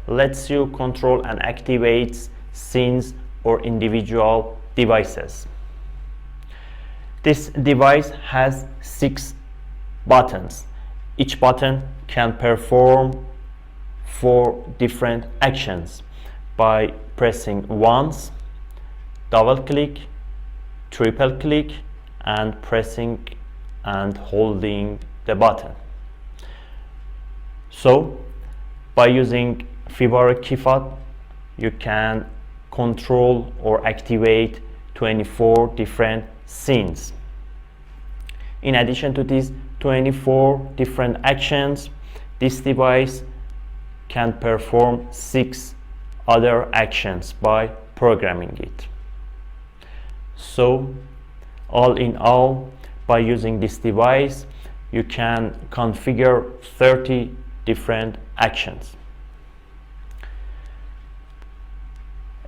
lets you control and activate scenes or individual devices. This device has 6 buttons. Each button can perform 4 different actions by pressing once, double click, triple click, and pressing and holding the button. So by using Fibaro keyfob, you can control or activate 24 different scenes. In addition to these 24 different actions, this device can perform 6 other actions by programming it. So all in all, by using this device, you can configure 30 different actions.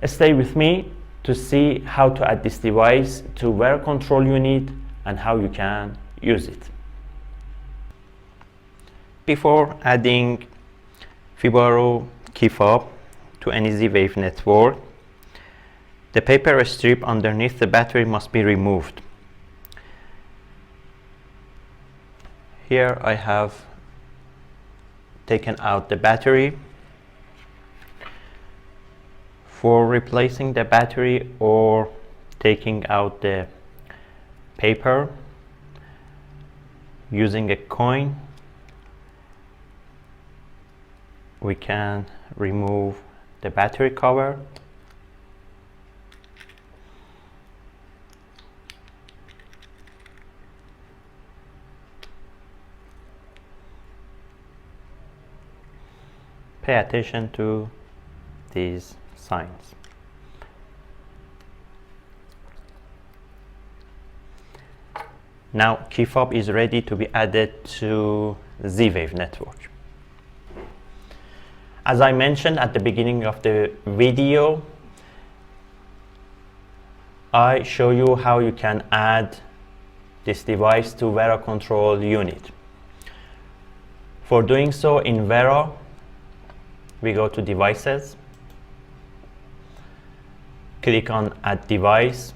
Stay with me to see how to add this device to Vera control unit and how you can use it. Before adding Fibaro keyfob to any Z-Wave network, the paper strip underneath the battery must be removed. Here I have taken out the battery. For replacing the battery or taking out the paper using a coin, we can remove the battery cover. Pay attention to these signs. Now keyfob is ready to be added to Z-Wave network. As I mentioned at the beginning of the video, I show you how you can add this device to Vera control unit. For doing so, in Vera, we go to devices, click on add device.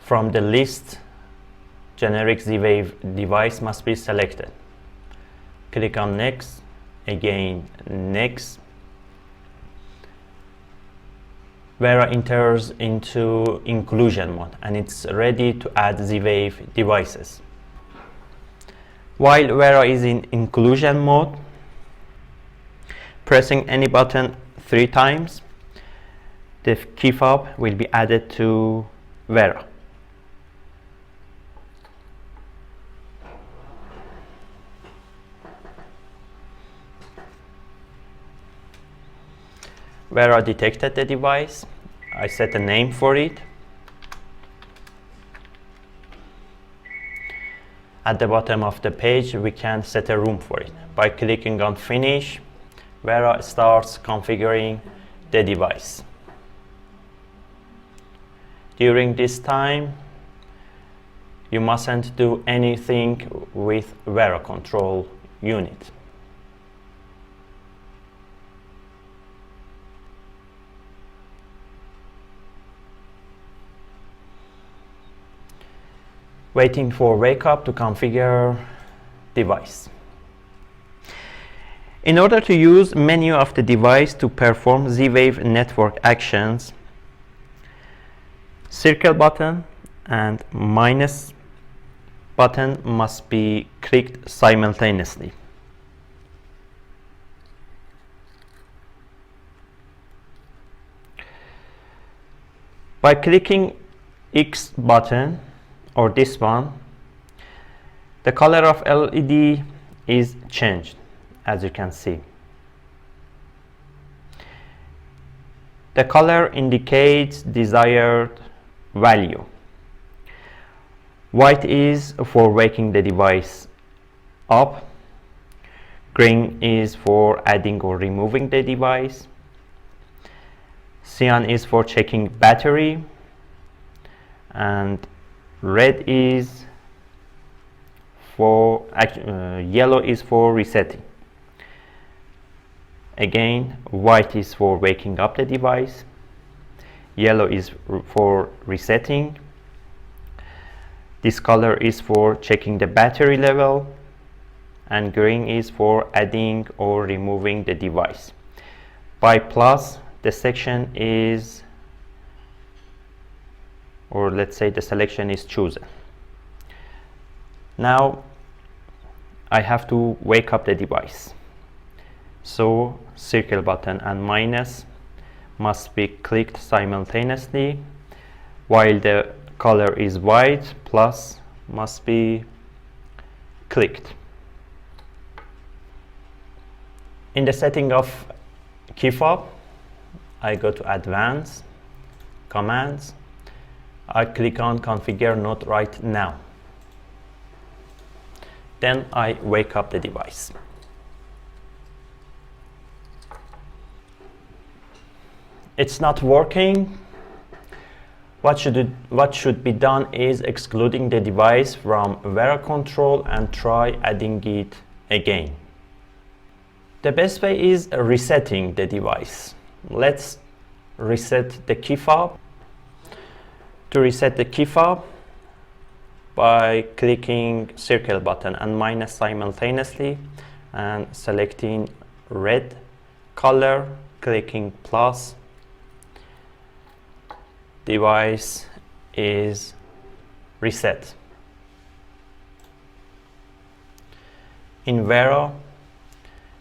From the list, generic Z-Wave device must be selected. Click on next, again next. Vera enters into inclusion mode and it's ready to add Z-Wave devices. While Vera is in inclusion mode, pressing any button 3 times, the keyfob will be added to Vera. Vera detected the device. I set a name for it. At the bottom of the page, we can set a room for it. By clicking on Finish, Vera starts configuring the device. During this time, you mustn't do anything with Vera control unit. Waiting for wake up to configure device. In order to use menu of the device to perform Z-Wave network actions, circle button and minus button must be clicked simultaneously. By clicking X button, or this one, the color of LED is changed, as you can see. The color indicates desired value. White is for waking the device up. Green is for adding or removing the device. Cyan is for checking battery. And red is for yellow is for resetting. Again, white is for waking up the device, yellow is for resetting, this color is for checking the battery level, and green is for adding or removing the device. By plus, the section is, or let's say the selection is chosen. Now I have to wake up the device. So circle button and minus must be clicked simultaneously, while the color is white, plus must be clicked. In the setting of keyfob, I go to Advanced, Commands, I click on Configure Not Right Now. Then I wake up the device. It's not working. What should be done is excluding the device from Vera control and try adding it again. The best way is resetting the device. Let's reset the key fob. To reset the key fob, by clicking circle button and minus simultaneously and selecting red color, clicking plus, device is reset. In Vera,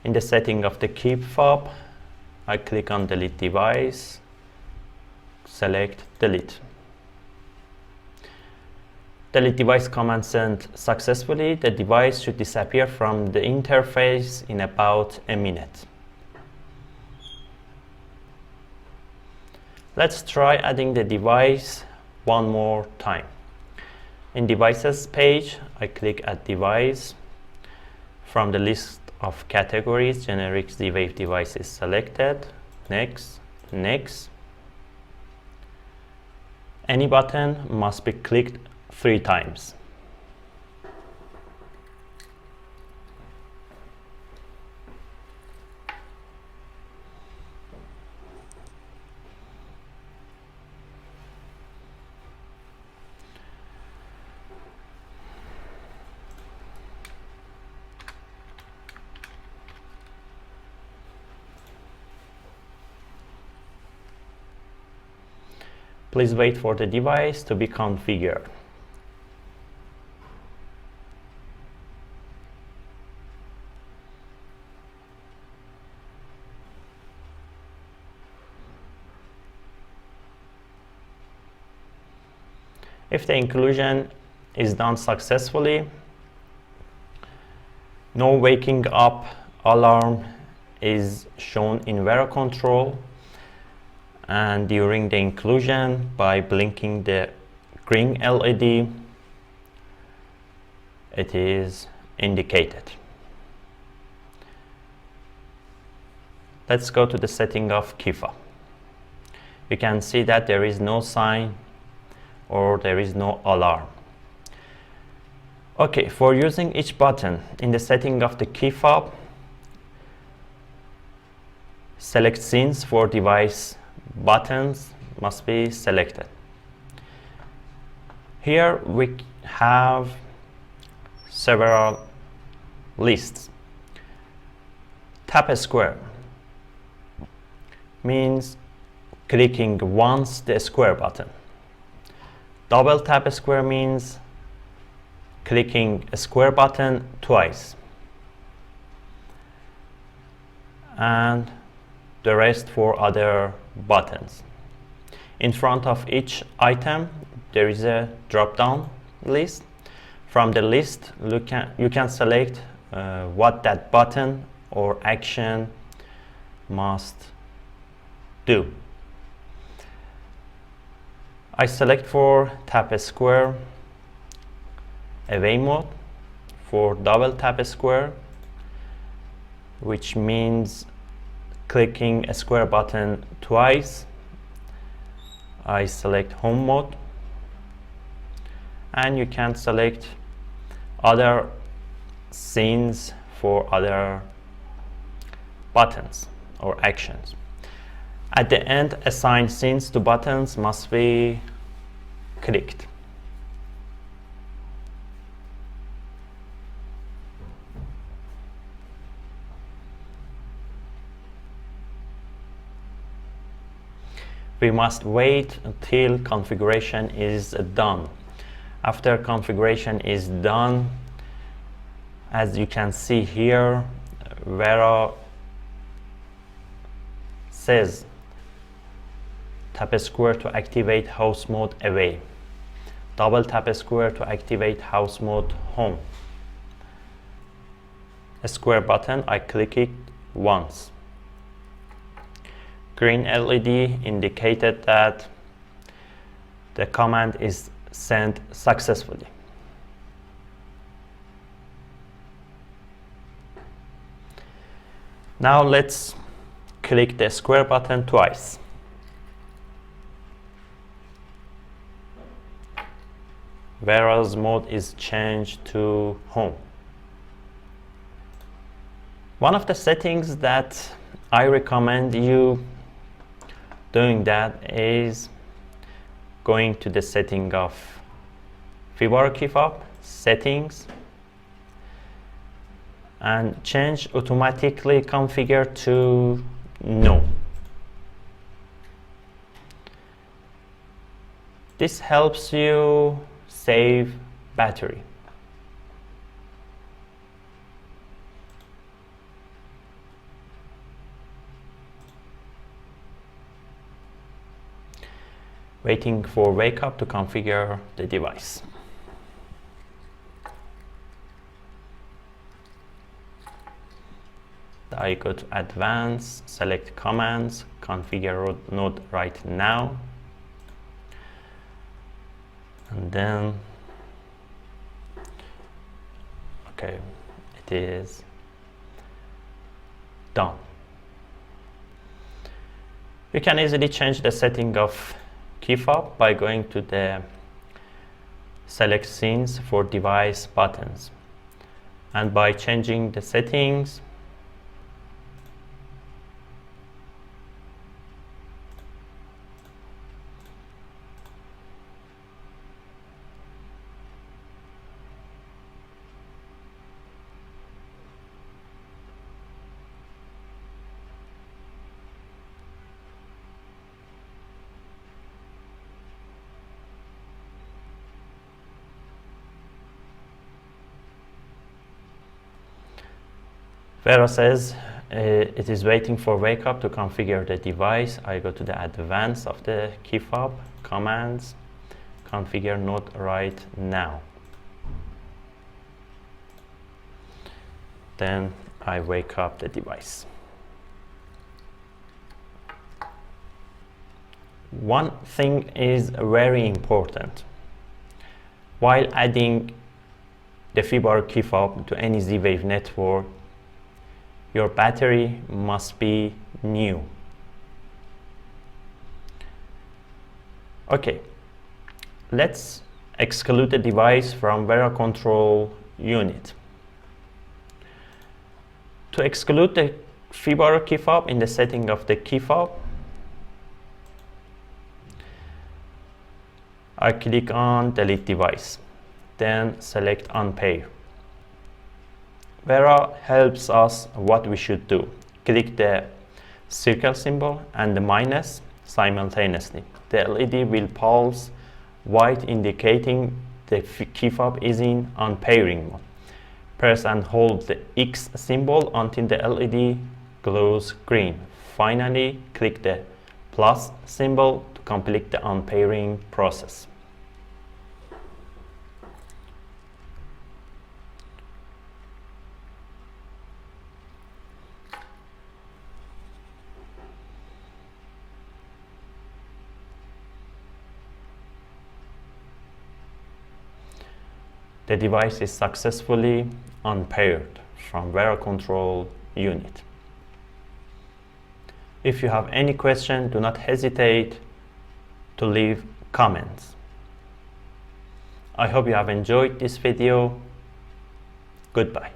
in the setting of the key fob, I click on delete device, select delete. Delete device command sent successfully. The device should disappear from the interface in about a minute. Let's try adding the device one more time. In devices page, I click add device. From the list of categories, generic Z-Wave device is selected. Next, next. Any button must be clicked 3 times. Please wait for the device to be configured. If the inclusion is done successfully, no waking up alarm is shown in Vera control, and during the inclusion, by blinking the green LED, it is indicated. Let's go to the setting of key fob. You can see that there is no sign or there is no alarm. Okay, for using each button in the setting of the key fob, select scenes for device buttons must be selected. Here we have several lists. Tap a square means clicking once the square button. Double tap a square means clicking a square button twice. And the rest for other buttons. In front of each item there is a drop-down list. From the list you can select what that button or action must do. I select for tap a square away mode, for double tap a square, which means clicking a square button twice. I select home mode, and you can select other scenes for other buttons or actions. At the end, assigned scenes to buttons must be clicked. We must wait until configuration is done. After configuration is done, as you can see here, Vera says tap a square to activate house mode away. Double tap a square to activate house mode home. A square button, I click it once. Green LED indicated that the command is sent successfully. Now let's click the square button twice. Vera's mode is changed to home. One of the settings that I recommend you doing that is going to the setting of Fibaro keyfob settings and change automatically configure to no. This helps you save battery. Waiting for wake up to configure the device. I go to advanced, select commands, configure node right now, and then okay, it is done. You can easily change the setting of keyfob by going to the select scenes for device buttons, and by changing the settings Vera says it is waiting for wake up to configure the device. I go to the advanced of the keyfob commands, configure node right now. Then I wake up the device. One thing is very important. While adding the Fibaro keyfob to any Z-Wave network, your battery must be new. Okay, let's exclude the device from Vera control unit. To exclude the Fibaro keyfob in the setting of the keyfob, I click on delete device, then select unpair. Vera helps us what we should do. Click the circle symbol and the minus simultaneously. The LED will pulse white, indicating the keyfob is in unpairing mode. Press and hold the X symbol until the LED glows green. Finally, click the plus symbol to complete the unpairing process. The device is successfully unpaired from Vera control unit. If you have any question, do not hesitate to leave comments. I hope you have enjoyed this video. Goodbye.